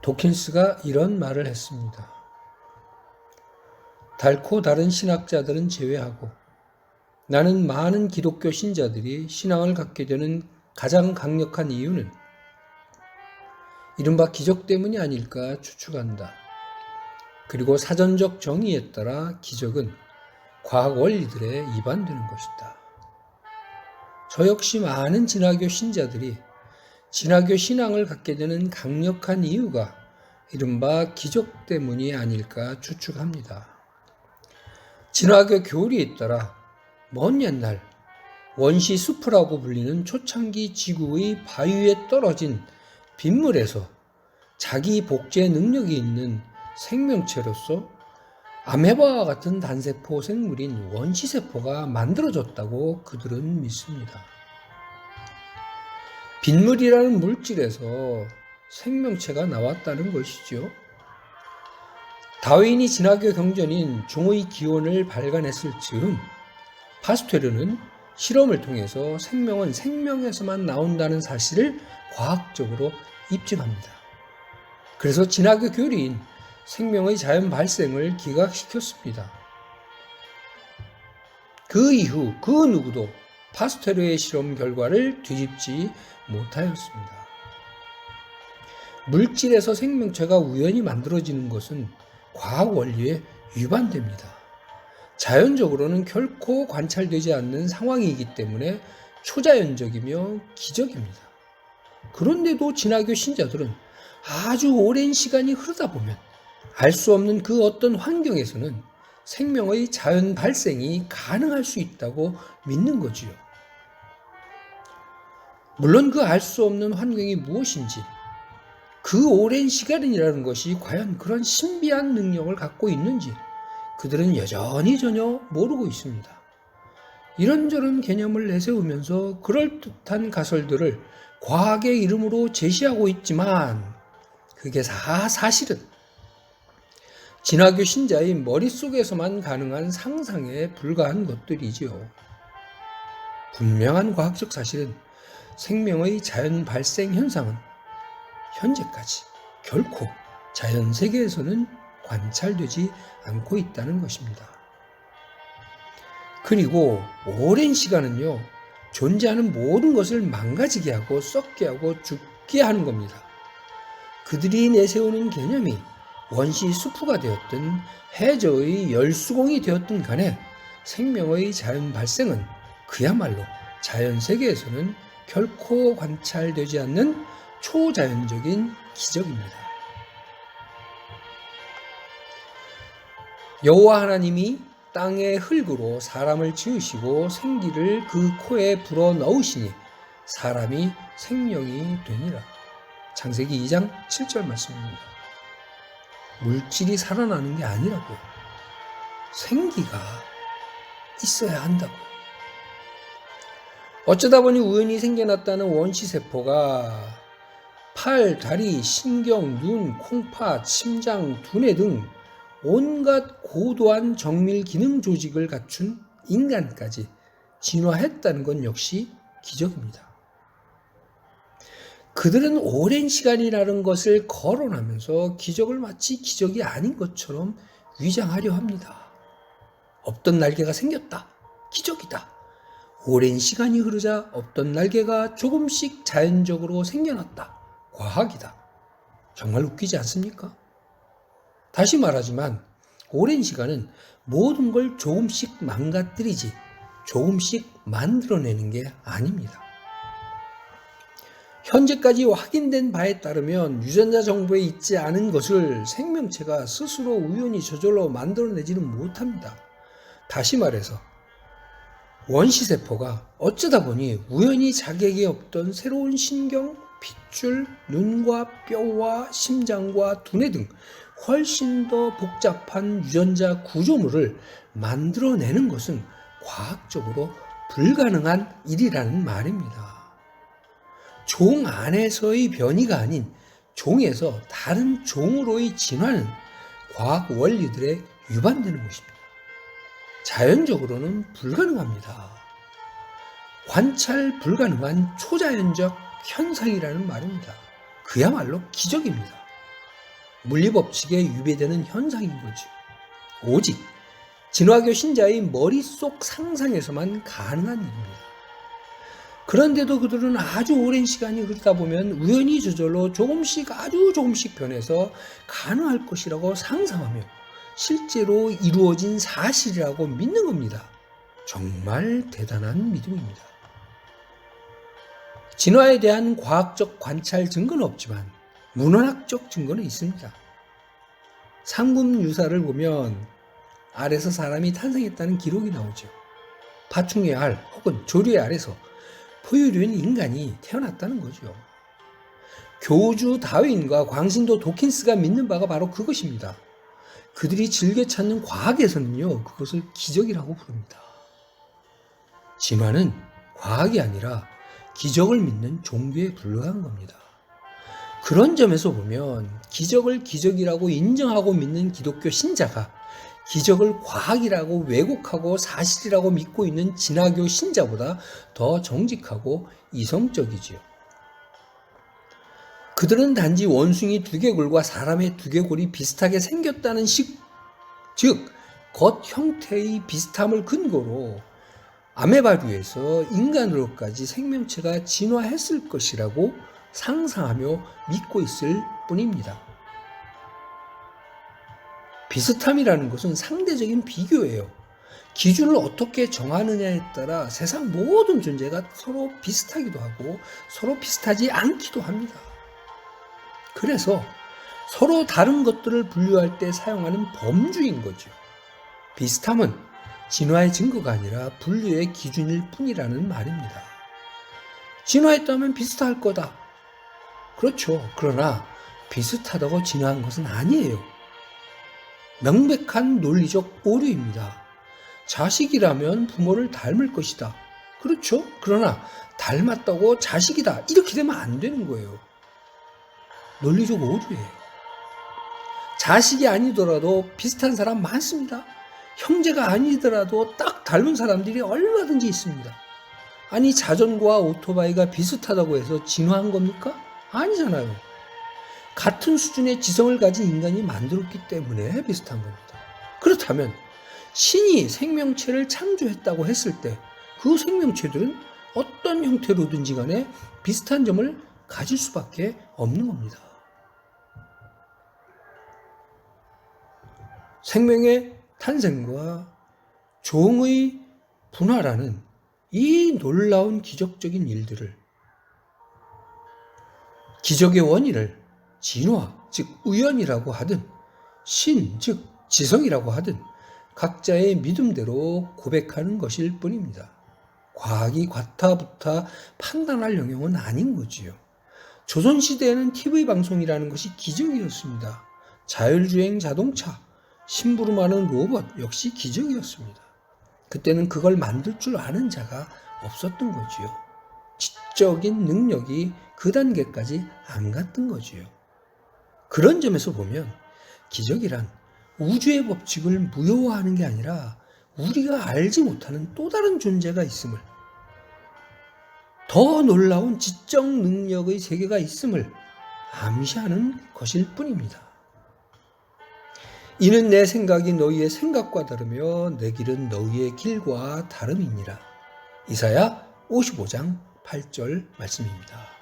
도킨스가 이런 말을 했습니다. 달코 다른 신학자들은 제외하고 나는 많은 기독교 신자들이 신앙을 갖게 되는 가장 강력한 이유는 이른바 기적 때문이 아닐까 추측한다. 그리고 사전적 정의에 따라 기적은 과학 원리들에 위반되는 것이다. 저 역시 많은 진화교 신자들이 진화교 신앙을 갖게 되는 강력한 이유가 이른바 기적 때문이 아닐까 추측합니다. 진화교 교리에 따라 먼 옛날 원시 수프라고 불리는 초창기 지구의 바위에 떨어진 빗물에서 자기 복제 능력이 있는 생명체로서 아메바와 같은 단세포 생물인 원시세포가 만들어졌다고 그들은 믿습니다. 빗물이라는 물질에서 생명체가 나왔다는 것이죠. 다윈이 진화교 경전인 종의 기원을 발간했을 즈음 파스테르는 실험을 통해서 생명은 생명에서만 나온다는 사실을 과학적으로 입증합니다. 그래서 진화교 교리인 생명의 자연 발생을 기각시켰습니다. 그 이후 그 누구도 파스테르의 실험 결과를 뒤집지 못하였습니다. 물질에서 생명체가 우연히 만들어지는 것은 과학 원리에 위반됩니다. 자연적으로는 결코 관찰되지 않는 상황이기 때문에 초자연적이며 기적입니다. 그런데도 진화교 신자들은 아주 오랜 시간이 흐르다 보면 알 수 없는 그 어떤 환경에서는 생명의 자연 발생이 가능할 수 있다고 믿는 거지요. 물론 그 알 수 없는 환경이 무엇인지, 그 오랜 시간이라는 것이 과연 그런 신비한 능력을 갖고 있는지 그들은 여전히 전혀 모르고 있습니다. 이런저런 개념을 내세우면서 그럴듯한 가설들을 과학의 이름으로 제시하고 있지만 그게 사실은 진화교 신자의 머릿속에서만 가능한 상상에 불과한 것들이지요. 분명한 과학적 사실은 생명의 자연 발생 현상은 현재까지 결코 자연 세계에서는 관찰되지 않고 있다는 것입니다. 그리고 오랜 시간은요, 존재하는 모든 것을 망가지게 하고 썩게 하고 죽게 하는 겁니다. 그들이 내세우는 개념이 원시 수프가 되었든 해저의 열수공이 되었든 간에 생명의 자연 발생은 그야말로 자연 세계에서는 결코 관찰되지 않는 초자연적인 기적입니다. 여호와 하나님이 땅의 흙으로 사람을 지으시고 생기를 그 코에 불어 넣으시니 사람이 생명이 되니라. 창세기 2장 7절 말씀입니다. 물질이 살아나는 게 아니라고요. 생기가 있어야 한다고요. 어쩌다 보니 우연히 생겨났다는 원시세포가 팔, 다리, 신경, 눈, 콩팥, 심장, 두뇌 등 온갖 고도한 정밀 기능 조직을 갖춘 인간까지 진화했다는 건 역시 기적입니다. 그들은 오랜 시간이라는 것을 거론하면서 기적을 마치 기적이 아닌 것처럼 위장하려 합니다. 없던 날개가 생겼다. 기적이다. 오랜 시간이 흐르자 없던 날개가 조금씩 자연적으로 생겨났다. 과학이다. 정말 웃기지 않습니까? 다시 말하지만 오랜 시간은 모든 걸 조금씩 망가뜨리지 조금씩 만들어내는 게 아닙니다. 현재까지 확인된 바에 따르면 유전자 정보에 있지 않은 것을 생명체가 스스로 우연히 저절로 만들어내지는 못합니다. 다시 말해서 원시세포가 어쩌다 보니 우연히 자기에게 없던 새로운 신경, 핏줄, 눈과 뼈와 심장과 두뇌 등 훨씬 더 복잡한 유전자 구조물을 만들어내는 것은 과학적으로 불가능한 일이라는 말입니다. 종 안에서의 변이가 아닌 종에서 다른 종으로의 진화는 과학 원리들에 위반되는 것입니다. 자연적으로는 불가능합니다. 관찰 불가능한 초자연적 현상이라는 말입니다. 그야말로 기적입니다. 물리법칙에 유배되는 현상인 거지. 오직 진화교 신자의 머릿속 상상에서만 가능한 일입니다. 그런데도 그들은 아주 오랜 시간이 흐르다 보면 우연히 저절로 아주 조금씩 변해서 가능할 것이라고 상상하며 실제로 이루어진 사실이라고 믿는 겁니다. 정말 대단한 믿음입니다. 진화에 대한 과학적 관찰 증거는 없지만 문헌학적 증거는 있습니다. 상금 유사를 보면 알에서 사람이 탄생했다는 기록이 나오죠. 파충류의 알 혹은 조류의 알에서 포유류인 인간이 태어났다는 거죠. 교주 다윈과 광신도 도킨스가 믿는 바가 바로 그것입니다. 그들이 즐겨 찾는 과학에서는요, 그것을 기적이라고 부릅니다. 진화는 과학이 아니라 기적을 믿는 종교에 불과한 겁니다. 그런 점에서 보면 기적을 기적이라고 인정하고 믿는 기독교 신자가 기적을 과학이라고 왜곡하고 사실이라고 믿고 있는 진화교 신자보다 더 정직하고 이성적이지요. 그들은 단지 원숭이 두개골과 사람의 두개골이 비슷하게 생겼다는 즉 겉 형태의 비슷함을 근거로 아메바류에서 인간으로까지 생명체가 진화했을 것이라고 상상하며 믿고 있을 뿐입니다. 비슷함이라는 것은 상대적인 비교예요. 기준을 어떻게 정하느냐에 따라 세상 모든 존재가 서로 비슷하기도 하고 서로 비슷하지 않기도 합니다. 그래서 서로 다른 것들을 분류할 때 사용하는 범주인 거죠. 비슷함은 진화의 증거가 아니라 분류의 기준일 뿐이라는 말입니다. 진화했다면 비슷할 거다. 그렇죠. 그러나 비슷하다고 진화한 것은 아니에요. 명백한 논리적 오류입니다. 자식이라면 부모를 닮을 것이다. 그렇죠. 그러나 닮았다고 자식이다. 이렇게 되면 안 되는 거예요. 논리적 오류예요. 자식이 아니더라도 비슷한 사람 많습니다. 형제가 아니더라도 딱 닮은 사람들이 얼마든지 있습니다. 아니 자전거와 오토바이가 비슷하다고 해서 진화한 겁니까? 아니잖아요. 같은 수준의 지성을 가진 인간이 만들었기 때문에 비슷한 겁니다. 그렇다면 신이 생명체를 창조했다고 했을 때 그 생명체들은 어떤 형태로든지 간에 비슷한 점을 가질 수밖에 없는 겁니다. 생명의 탄생과 종의 분화라는 이 놀라운 기적적인 일들을, 기적의 원인을 진화, 즉 우연이라고 하든 신, 즉 지성이라고 하든 각자의 믿음대로 고백하는 것일 뿐입니다. 과학이 과타부타 판단할 영역은 아닌 거지요. 조선시대에는 TV방송이라는 것이 기적이었습니다. 자율주행 자동차, 심부름하는 로봇 역시 기적이었습니다. 그때는 그걸 만들 줄 아는 자가 없었던 거지요. 지적인 능력이 그 단계까지 안 갔던 거지요. 그런 점에서 보면 기적이란 우주의 법칙을 무효화하는 게 아니라 우리가 알지 못하는 또 다른 존재가 있음을, 더 놀라운 지적 능력의 세계가 있음을 암시하는 것일 뿐입니다. 이는 내 생각이 너희의 생각과 다르며 내 길은 너희의 길과 다름이니라. 이사야 55장 8절 말씀입니다.